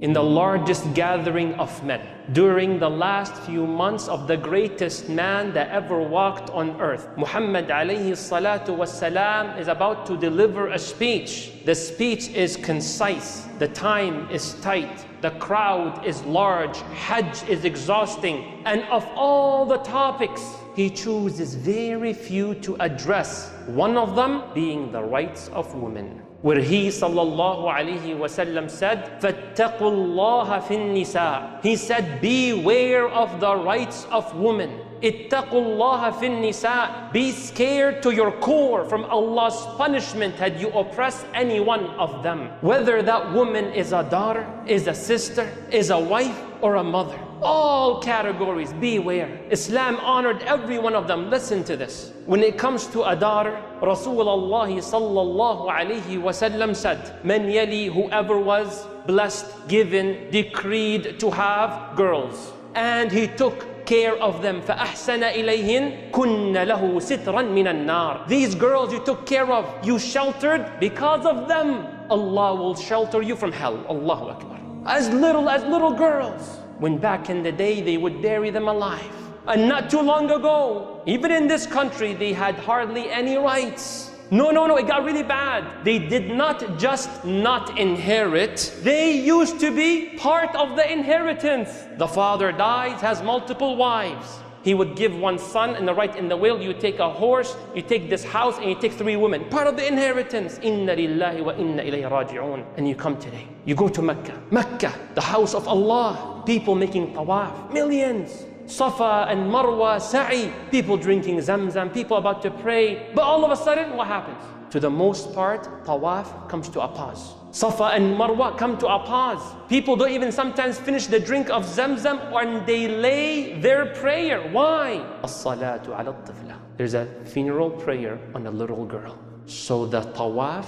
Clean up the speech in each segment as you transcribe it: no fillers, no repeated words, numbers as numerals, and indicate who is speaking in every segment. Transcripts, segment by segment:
Speaker 1: in the largest gathering of men, during the last few months of the greatest man that ever walked on earth. Muhammad alayhi salatu wassalam is about to deliver a speech. The speech is concise, the time is tight, the crowd is large, Hajj is exhausting, and of all the topics, he chooses very few to address, one of them being the rights of women, where he sallallahu alayhi wasallam said, فَاتَّقُوا اللَّهَ فِي النِّسَاءِ. He said, beware of the rights of women. اتَّقُوا اللَّهَ فِي النِّسَاءِ. Be scared to your core from Allah's punishment had you oppressed any one of them. Whether that woman is a daughter, is a sister, is a wife, or a mother. All categories, beware. Islam honored every one of them. Listen to this. When it comes to a daughter, Rasulullah sallallahu alayhi wasallam said, Man yali, whoever was blessed, given, decreed to have girls, and he took care of them, فَأَحْسَنَ إِلَيْهِنْ كُنَّ لَهُ سِتْرًا مِنَ النَّارِ. These girls you took care of, you sheltered, because of them, Allah will shelter you from hell. Allahu Akbar. As little girls. When back in the day, they would bury them alive. And not too long ago, even in this country, they had hardly any rights. No, it got really bad. They did not just not inherit, they used to be part of the inheritance. The father dies, has multiple wives. He would give one son and the right in the will. You take a horse, you take this house, and you take 3 women. Part of the inheritance. Inna lillahi wa inna ilayhi raji'un. And you come today. You go to Mecca. Mecca, the house of Allah. People making tawaf. Millions. Safa and Marwa, Sa'i. People drinking Zamzam. People about to pray. But all of a sudden, what happens? To the most part, tawaf comes to a pause. Safa and Marwa come to a pause. People don't even sometimes finish the drink of Zamzam and they delay their prayer. Why? As-salatu ala al-tifla. There's a funeral prayer on a little girl. So the tawaf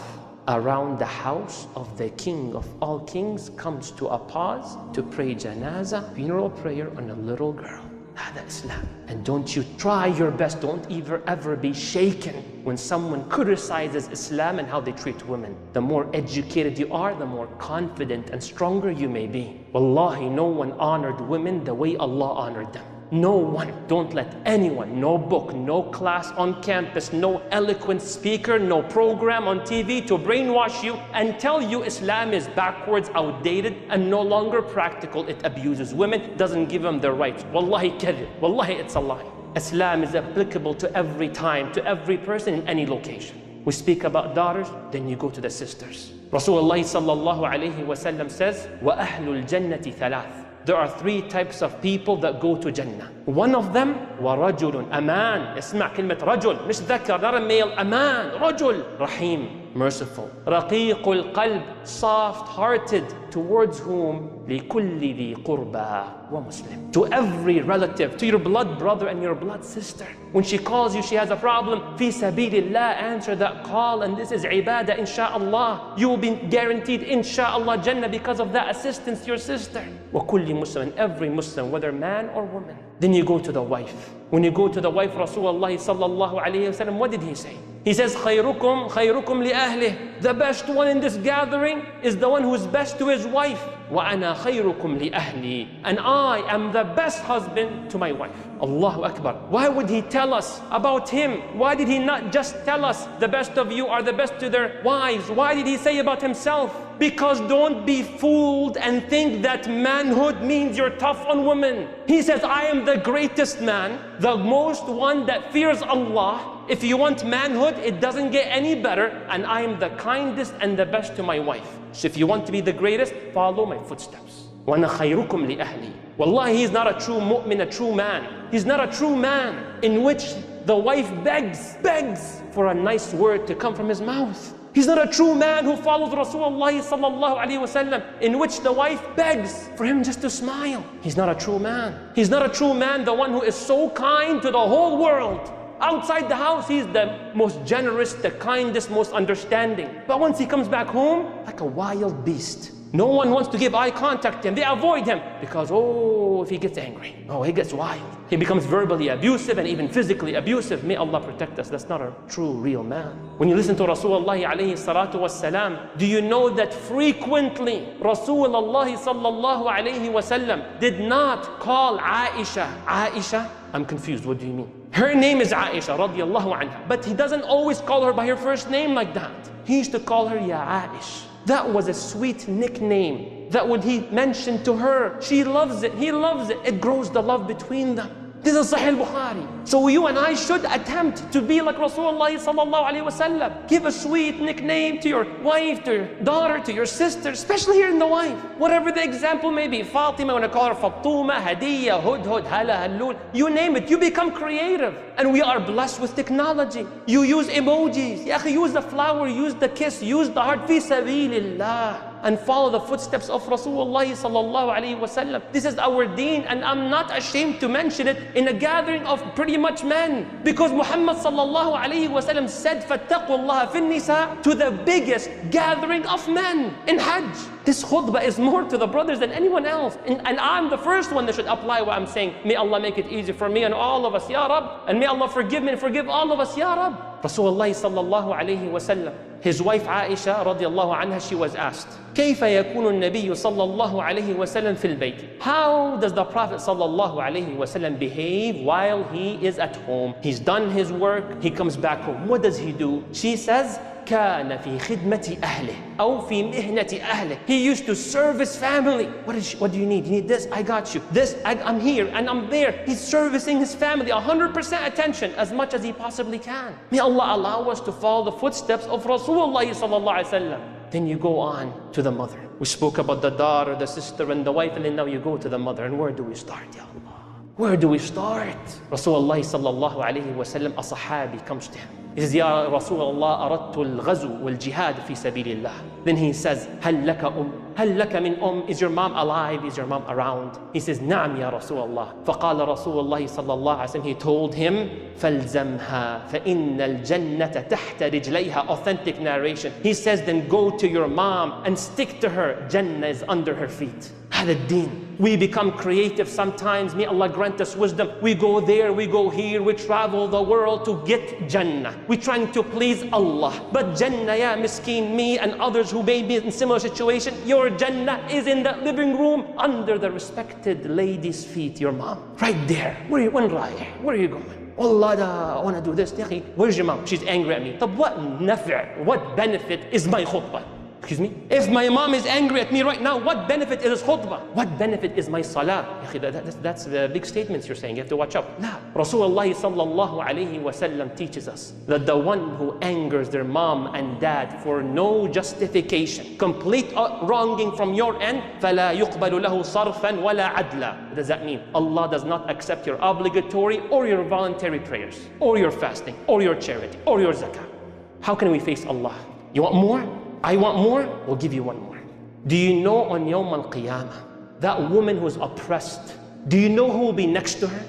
Speaker 1: around the house of the king of all kings comes to a pause to pray janazah, funeral prayer on a little girl. Hada Islam. And don't you try your best, don't ever be shaken when someone criticizes Islam and how they treat women. The more educated you are, the more confident and stronger you may be. Wallahi, no one honored women the way Allah honored them. No one. Don't let anyone, no book, no class on campus, no eloquent speaker, no program on TV to brainwash you and tell you Islam is backwards, outdated, and no longer practical. It abuses women, doesn't give them their rights. Wallahi kadhib. Wallahi, it's a lie. Islam is applicable to every time, to every person in any location. We speak about daughters, then you go to the sisters. Rasulullah sallallahu alayhi wa sallam says, وَأَهْلُ الْجَنَّةِ ثَلَاثٍ. There are 3 types of people that go to Jannah. One of them, وَرَجُلٌ أَمَانٍ. اسمع كلمة رجل, مش ذكر, not a male. أمان, رجل. Rahim, merciful. رَقِيقُ الْقَلْبِ, soft-hearted, towards whom لِكُلِّ ذِي قُرْبَى وَمُسْلِمٍ. To every relative, to your blood brother and your blood sister. When she calls you, she has a problem, فِي سَبِيلِ اللَّهِ, answer that call, and this is ibadah, insha'Allah. You will be guaranteed, insha'Allah, Jannah because of that assistance to your sister. وَكُلِّ Muslim, every Muslim, whether man or woman. Then you go to the wife. When you go to the wife, Rasulullah sallallahu alayhi wa sallam, what did he say? He says, خَيْرُكُمْ لِأَهْلِهِ. The best one in this gathering is the one who is best to his wife. وَأَنَا خَيْرُكُمْ لِأَهْلِي. And I am the best husband to my wife. Allahu Akbar. Why would he tell us about him? Why did he not just tell us the best of you are the best to their wives? Why did he say about himself? Because don't be fooled and think that manhood means you're tough on women. He says, I am the greatest man, the most one that fears Allah. If you want manhood, it doesn't get any better, and I am the kindest and the best to my wife. So if you want to be the greatest, follow my footsteps. وَأَنَا خَيْرُكُمْ لِأَهْلِي. Wallahi, he's not a true mu'min, a true man. He's not a true man in which the wife begs for a nice word to come from his mouth. He's not a true man who follows Rasulullah sallallahu alaihi wasallam, in which the wife begs for him just to smile. He's not a true man. He's not a true man, the one who is so kind to the whole world. Outside the house, he's the most generous, the kindest, most understanding. But once he comes back home, like a wild beast. No one wants to give eye contact to him. They avoid him because, oh, if he gets angry, oh, he gets wild. He becomes verbally abusive and even physically abusive. May Allah protect us. That's not a true, real man. When you listen to Rasulullah alayhi salatu wassalam, do you know that frequently Rasulullah sallallahu alayhi wasallam did not call Aisha? I'm confused, what do you mean? Her name is Aisha radiallahu anha, but he doesn't always call her by her first name like that. He used to call her Ya Aish. That was a sweet nickname that when he mentioned to her, she loves it, he loves it. It grows the love between them. This is Sahih al-Bukhari. So you and I should attempt to be like Rasulullah sallallahu alaihi wasallam. Give a sweet nickname to your wife, to your daughter, to your sister, especially here in the wife. Whatever the example may be. Fatima, when I call her Fatuma, Hadiya, Hudhud, Hala, Hallul. You name it. You become creative. And we are blessed with technology. You use emojis. Ya akhi, use the flower, use the kiss, use the heart. Fi sabilillah. And follow the footsteps of Rasulullah sallallahu alaihi wasallam. This is our deen, and I'm not ashamed to mention it in a gathering of pretty much men, because Muhammad sallallahu alaihi wasallam said, "Fattaqullaha fin nisa," to the biggest gathering of men in Hajj. This khutbah is more to the brothers than anyone else, and I'm the first one that should apply what I'm saying. May Allah make it easy for me and all of us, Ya Rab, and may Allah forgive me and forgive all of us, Ya Rab. Rasulullah sallallahu alaihi wasallam, his wife Aisha radiallahu anha, she was asked, كيف يكون النبي صلى الله عليه وسلم في البيت? How does the Prophet صلى الله عليه وسلم behave while he is at home? He's done his work, he comes back home. What does he do? She says, كان في خدمة أهله أو في مهنة أهله. He used to serve his family. What do you need? You need this? I got you. This, I'm here and I'm there. He's servicing his family, 100% attention, as much as he possibly can. May Allah allow us to follow the footsteps of Rasulullah sallallahu alaihi wasallam. Then you go on to the mother. We spoke about the daughter, the sister, and the wife, and then now you go to the mother. And where do we start, Ya Allah? Where do we start? Rasulullah sallallahu alayhi wa sallam, a sahabi comes to him. He says, Ya Rasulullah, aradtu al-ghazw wal-jihad fi sabilillah. Then he says, هل لك هل لك من Is your mom alive? Is your mom around? He says, نعم يا رسول الله. فقال رسول الله صلى الله عليه وسلم, he told him, فالزمها فإن الجنة تحت رجليها. Authentic narration. He says, then go to your mom and stick to her. Jannah is under her feet. هذا الدين. We become creative sometimes. May Allah grant us wisdom. We go there, we go here, we travel the world to get Jannah. We're trying to please Allah. But Jannah, ya miskeen, me and others who may be in similar situation, your Jannah is in the living room under the respected lady's feet, your mom. Right there. Where are you going? Allah, I want to do this. Where's your mom? She's angry at me. But what nafi', what benefit is my khutbah? Excuse me? If my mom is angry at me right now, what benefit is his khutbah? What benefit is my salah? That's the big statements you're saying. You have to watch out. La. Rasulullah sallallahu alayhi wa sallam teaches us that the one who angers their mom and dad for no justification, complete wronging from your end, فَلَا يُقْبَلُ لَهُ صَرْفًا وَلَا عَدْلًا. What does that mean? Allah does not accept your obligatory or your voluntary prayers, or your fasting, or your charity, or your zakah. How can we face Allah? You want more? I want more? We'll give you one more. Do you know on Yawm al-Qiyamah, that woman who is oppressed, do you know who will be next to her?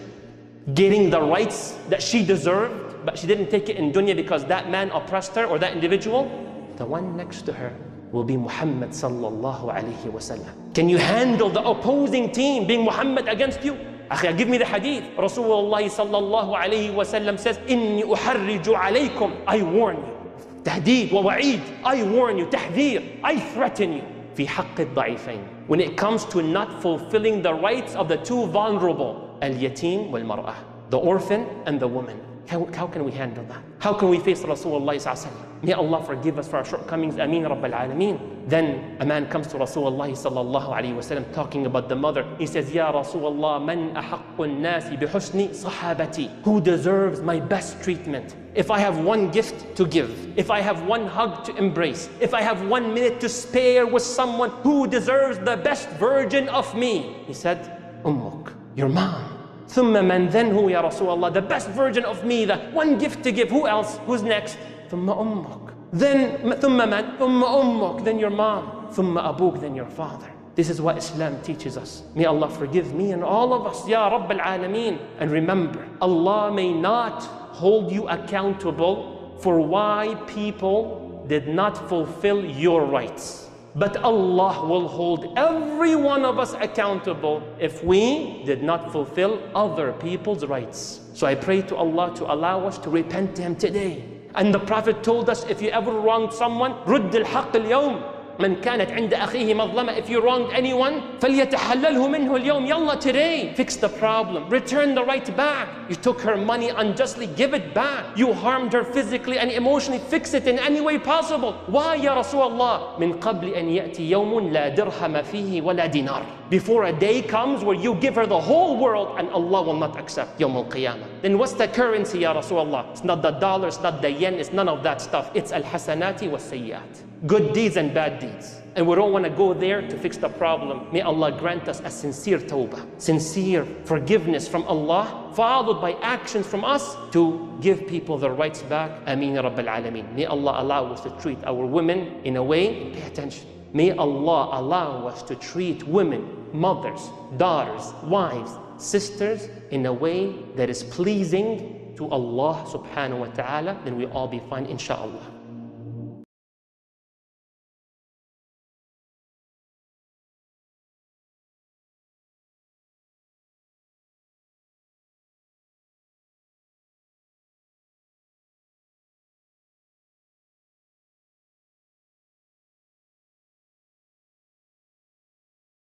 Speaker 1: Getting the rights that she deserved, but she didn't take it in dunya because that man oppressed her or that individual? The one next to her will be Muhammad sallallahu alayhi wa sallam. Can you handle the opposing team being Muhammad against you? Akhi, give me the hadith. Rasulullah sallallahu alayhi wa sallam says, إِنِّي أُحَرِّجُ عَلَيْكُمْ. I warn you. تهديد ووعيد. I warn you. تحذير. I threaten you. في حق الضعيفين. When it comes to not fulfilling the rights of the two vulnerable, اليتيم والمرأة, the orphan and the woman. How can we handle that? How can we face Rasulullah sallallahu alaihi wasallam? May Allah forgive us for our shortcomings. Ameen Rabbil Alameen. Then a man comes to Rasulullah sallallahu alaihi wasallam talking about the mother. He says, Ya Rasulullah, man ahaqqun nasi bihusni sahabati. Who deserves my best treatment? If I have one gift to give, if I have one hug to embrace, if I have 1 minute to spare with someone, who deserves the best version of me? He said, Ummuk, your mom. ثم من, then who, Ya Rasulullah? The best version of me, the one gift to give. Who else? Who's next? ثم أمك. Then ثم من? ثم أمك. Then your mom. ثم أبوك. Then your father. This is what Islam teaches us. May Allah forgive me and all of us, Ya Rabb al-Alameen. And remember, Allah may not hold you accountable for why people did not fulfill your rights. But Allah will hold every one of us accountable if we did not fulfill other people's rights. So I pray to Allah to allow us to repent to Him today. And the Prophet told us, if you ever wronged someone, رُدِّ الْحَقِّ الْيَوْمِ من كانت عند أخيه مظلمة. If you wronged anyone, فليتحلله منه اليوم. Yalla, today, fix the problem. Return the right back. You took her money unjustly, give it back. You harmed her physically and emotionally, fix it in any way possible. Why, Ya Rasulullah? من قبل أن يأتي يوم لا درهم فيه ولا دينار. Before a day comes where you give her the whole world and Allah will not accept يوم القيامة. Then what's the currency, Ya Rasulullah? It's not the dollar, it's not the yen, it's none of that stuff. It's al-hasanati was-sayyat. Good deeds and bad deeds. And we don't want to go there to fix the problem. May Allah grant us a sincere tawbah, sincere forgiveness from Allah, followed by actions from us to give people their rights back. Ameen ya Rabbil Alameen. May Allah allow us to treat our women in a way, pay attention. May Allah allow us to treat women, mothers, daughters, wives, sisters in a way that is pleasing to Allah subhanahu wa ta'ala. Then we all be fine, inshaAllah.